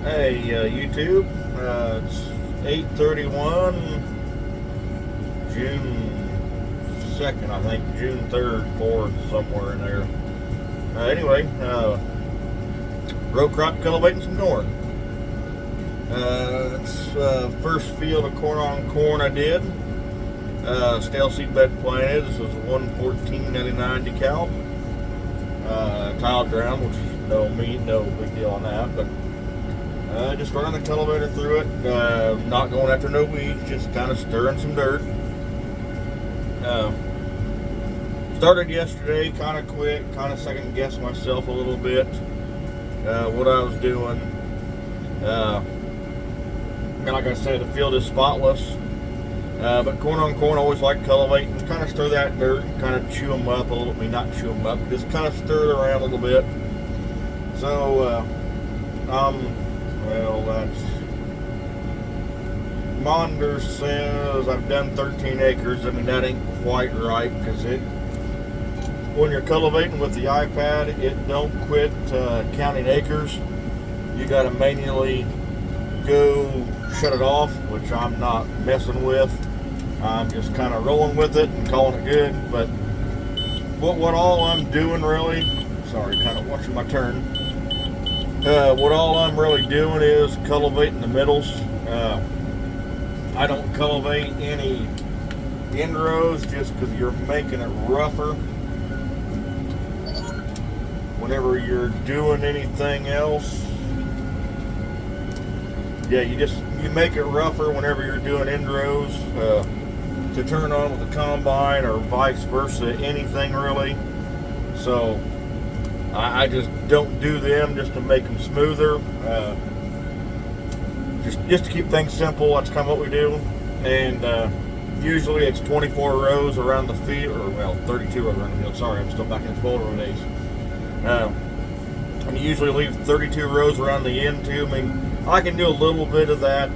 Hey, YouTube. It's 8:31, June 2nd, I think, June 3rd, 4th, somewhere in there. Anyway, row crop cultivating some corn. It's first field of corn on corn I did. Stale seed bed planted. This was 114.99 decal. Tile ground, which is no big deal on that, but just running the cultivator through it, not going after no weeds, just kind of stirring some dirt. Started yesterday, kind of quick, kind of second guessed myself a little bit, what I was doing. And like I said, the field is spotless, but corn on corn, I always like cultivating, kind of stir that dirt, kind of chew them up a little bit, not chew them up, just kind of stir it around a little bit. So, well, that's Monder says I've done 13 acres. I mean, that ain't quite right, because when you're cultivating with the iPad, it don't quit counting acres. You got to manually go shut it off, which I'm not messing with. I'm just kind of rolling with it and calling it good. But what all I'm doing really, sorry, kind of watching my turn. What all I'm really doing is cultivating the middles. I don't cultivate any end rows just because you're making it rougher. Whenever you're doing anything else, yeah, you make it rougher whenever you're doing end rows to turn on with the combine or vice versa, anything really. So I just don't do them just to make them smoother. Just to keep things simple, that's kind of what we do. And usually it's 24 rows around the field, or well, 32 rows around the field. Sorry, I'm still back in the spoiler row days. And you usually leave 32 rows around the end too. I mean, I can do a little bit of that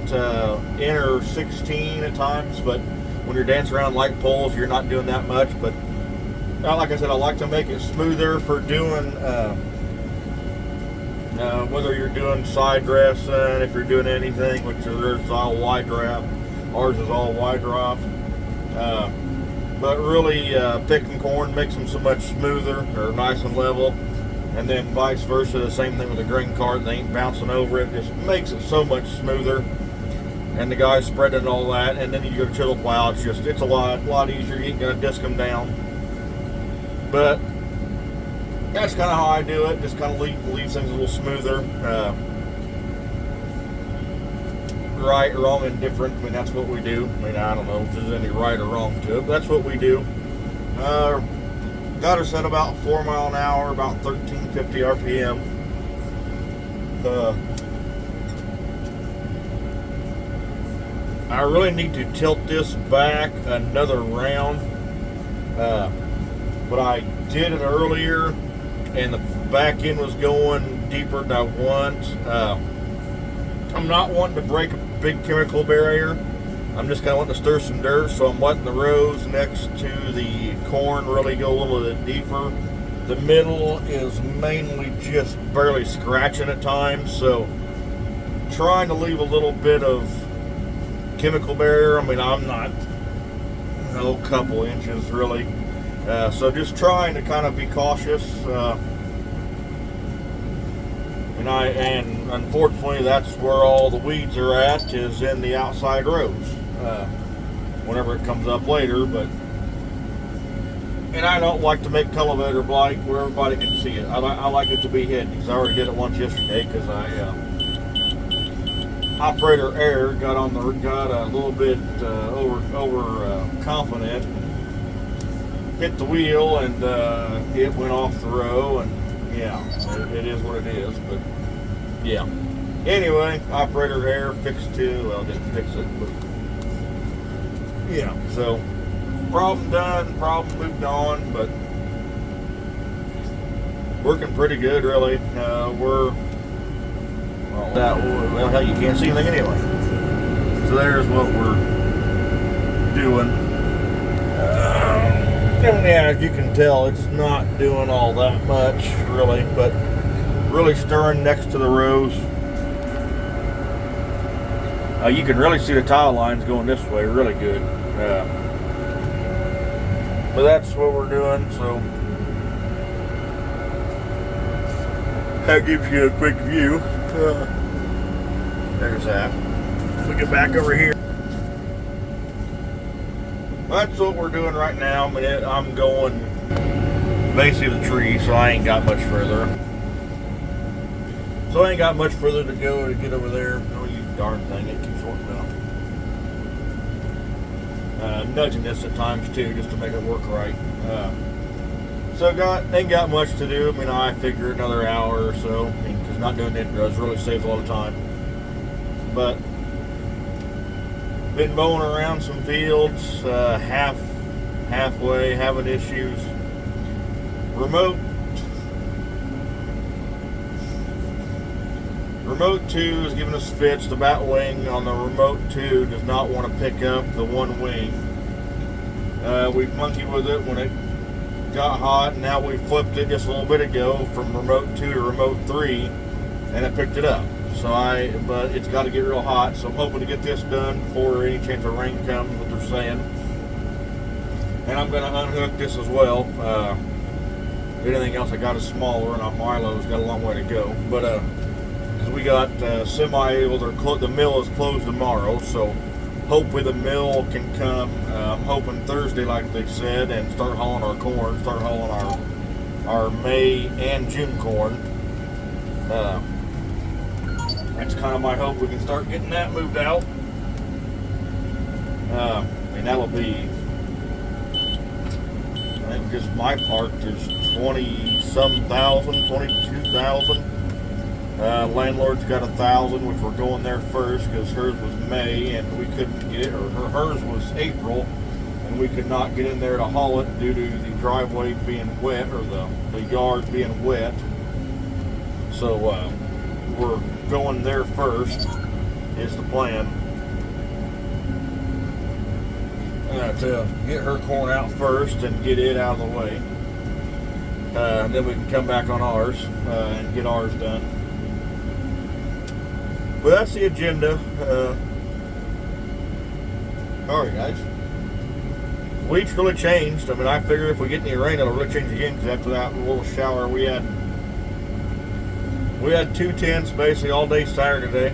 inner 16 at times, but when you're dancing around light poles, you're not doing that much. But like I said, I like to make it smoother for doing, whether you're doing side dressing, if you're doing anything, which is all wide drop. Ours is all wide drop. But really, picking corn makes them so much smoother, or nice and level. And then vice versa, the same thing with the grain cart. They ain't bouncing over it. Just makes it so much smoother. And the guys spreading all that. And then you go chisel plow. It's a lot easier. You ain't gonna disc them down. But that's kind of how I do it. Just kind of leave things a little smoother. Right, wrong, and different. I mean, that's what we do. I mean, I don't know if there's any right or wrong to it, but that's what we do. Got her set about 4 miles an hour, about 1350 RPM. I really need to tilt this back another round. But I did it earlier, and the back end was going deeper than I want. I'm not wanting to break a big chemical barrier. I'm just kind of wanting to stir some dirt, so I'm letting the rows next to the corn really go a little bit deeper. The middle is mainly just barely scratching at times, so trying to leave a little bit of chemical barrier. I mean, I'm not a couple inches really. So trying to kind of be cautious. And unfortunately, that's where all the weeds are at, is in the outside rows. Whenever it comes up later, and I don't like to make cultivator blight where everybody can see it. I like it to be hidden, because I already did it once yesterday, because operator error got a little bit over confident, hit the wheel, and it went off the row, and yeah, it is what it is. But yeah, anyway, operator error, fixed it. Well, didn't fix it, but yeah, so problem done, problem moved on, but working pretty good really. Well, hell, you can't see anything anyway. So there's what we're doing. And yeah, as you can tell, it's not doing all that much really, but really stirring next to the rows. You can really see the tile lines going this way really good. But that's what we're doing, so that gives you a quick view. There's that. We get back over here. That's what we're doing right now. I mean, I'm going basically the tree, so I ain't got much further. So I ain't got much further to go to get over there. Oh, you darn thing, it keeps working out. Nudging this at times too, just to make it work right. So ain't got much to do. I mean, I figure another hour or so. I mean, because not doing intros really saves a lot of time. But been mowing around some fields, halfway, having issues. Remote 2 is giving us fits. The bat wing on the remote 2 does not want to pick up the one wing. We monkeyed with it when it got hot, and now we flipped it just a little bit ago from remote 2 to remote 3, and it picked it up. But it's got to get real hot, so I'm hoping to get this done before any chance of rain comes, what they're saying. And I'm going to unhook this as well. Anything else I got is smaller, and our Milo's got a long way to go. But because we got the mill is closed tomorrow, so hopefully the mill can come. I'm hoping Thursday, like they said, and start hauling our corn, start hauling our May and June corn. That's kind of my hope. We can start getting that moved out. And that'll be, I think just my part, there's 20-some thousand, 22,000. Landlord's got 1,000, which we're going there first because hers was May and we couldn't get it, or hers was April, and we could not get in there to haul it due to the driveway being wet, or the yard being wet. So we're going there first is the plan. To get her corn out first and get it out of the way. And then we can come back on ours and get ours done. But that's the agenda. Alright guys. Week's really changed. I mean, I figure if we get any rain, it'll really change again, because after that little shower we had 2 tents basically all day Saturday.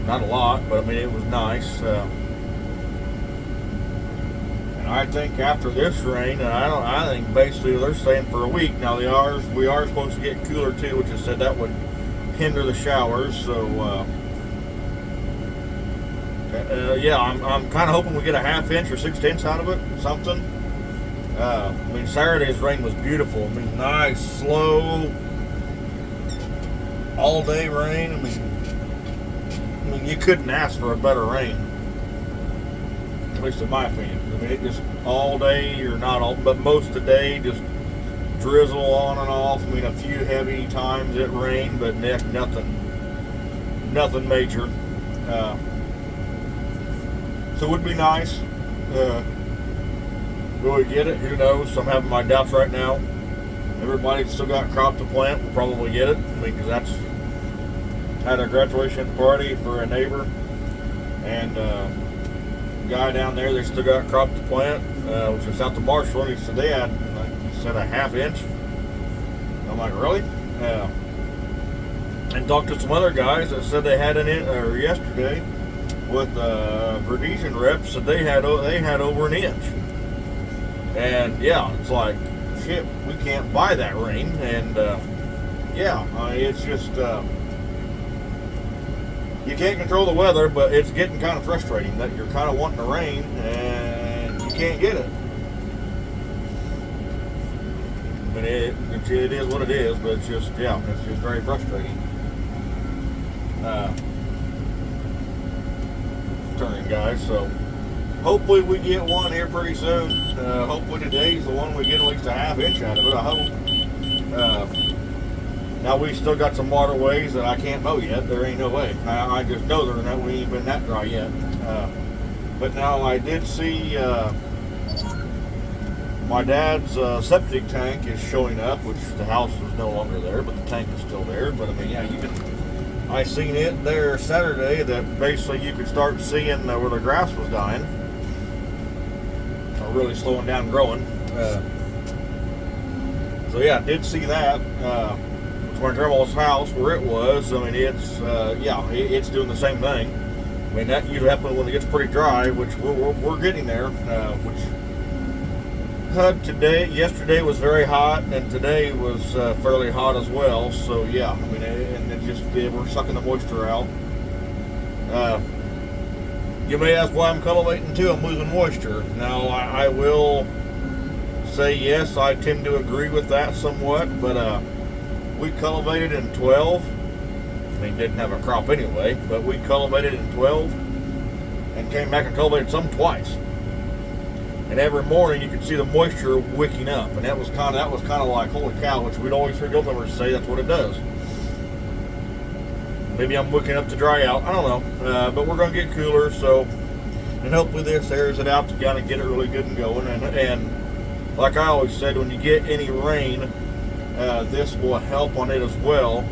Not a lot, but I mean, it was nice. I think after this rain, and I think basically they're saying for a week now. We are supposed to get cooler too, which is said that would hinder the showers. So yeah, I'm kind of hoping we get a ½ inch or 6/10 out of it, something. I mean, Saturday's rain was beautiful. I mean, nice, slow, all day rain. I mean, you couldn't ask for a better rain. At least in my opinion. I mean, it just all day, or not all, but most of the day, just drizzle on and off. I mean, a few heavy times it rained, but nothing major. So it would be nice. Will we get it? Who knows? I'm having my doubts right now. Everybody's still got crop to plant. We'll probably get it. I mean, because that's had a graduation party for a neighbor, and guy down there, they still got crop to plant, which is out to Marshall, and he said they had, like he said, a ½ inch. I'm like, really? Yeah. And talked to some other guys that said they had yesterday with Verdesian reps, said they had over an inch. And yeah, it's like, shit, we can't buy that rain. And yeah, it's just you can't control the weather, but it's getting kind of frustrating that you're kind of wanting the rain and you can't get it. But it is what it is, but it's just very frustrating. Turning, guys, so hopefully we get one here pretty soon. Hopefully today's the one we get at least a ½ inch out of it, I hope. Now we still got some waterways that I can't mow yet. There ain't no way. I just know we ain't been that dry yet. But now I did see my dad's septic tank is showing up, which the house is no longer there, but the tank is still there. But I mean, yeah, I seen it there Saturday that basically you could start seeing where the grass was dying, or really slowing down and growing. So yeah, I did see that. It's my grandma's house where it was. I mean, it's it's doing the same thing. I mean, that usually happens when it gets pretty dry, which we're getting there. Yesterday was very hot, and today was fairly hot as well. So yeah, I mean, and it just we're sucking the moisture out. You may ask why I'm cultivating too. I'm losing moisture. Now I will say yes, I tend to agree with that somewhat, but we cultivated in 12. I mean, didn't have a crop anyway, but we cultivated in 12 and came back and cultivated some twice. And every morning you could see the moisture wicking up, and that was kind of like, holy cow, which we'd always heard governors say that's what it does. Maybe I'm wicking up to dry out. I don't know, but we're going to get cooler, so, and hopefully this airs it out to kind of get it really good and going. And like I always said, when you get any rain, this will help on it as well.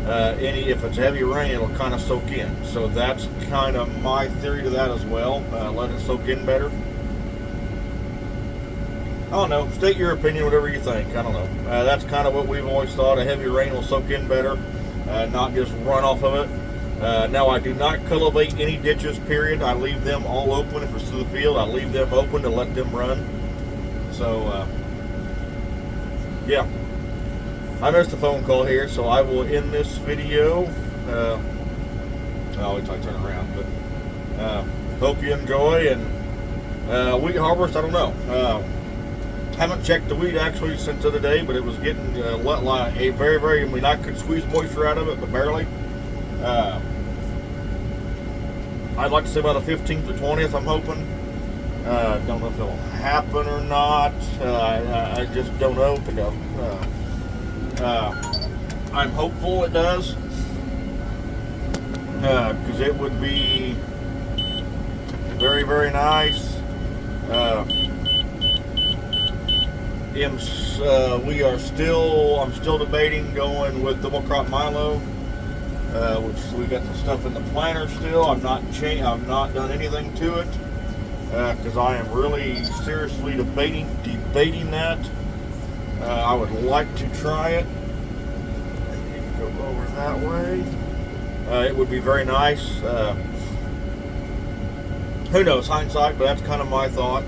If it's heavy rain, it'll kind of soak in. So that's kind of my theory to that as well. Let it soak in better. I don't know. State your opinion, whatever you think. I don't know. That's kind of what we've always thought. A heavy rain will soak in better, not just run off of it. Now, I do not cultivate any ditches, period. I leave them all open. If it's to the field, I leave them open to let them run. So, yeah. I missed a phone call here, so I will end this video. I'll wait till I turn around. But hope you enjoy. And wheat harvest, I don't know. Haven't checked the wheat actually since the other day, but it was getting like a very, I mean, I could squeeze moisture out of it, but barely. I'd like to say about the 15th or 20th, I'm hoping. Don't know if it'll happen or not. I just don't know to go. I'm hopeful it does, because it would be very, very nice. I'm still debating going with double crop Milo, which we got the stuff in the planter still. I've not done anything to it, because I am really seriously debating that. I would like to try it. I need to go over that way. It would be very nice. Who knows, hindsight, but that's kind of my thought.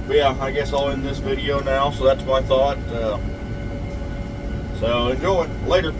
But yeah, I guess I'll end this video now. So that's my thought. So enjoy. Later.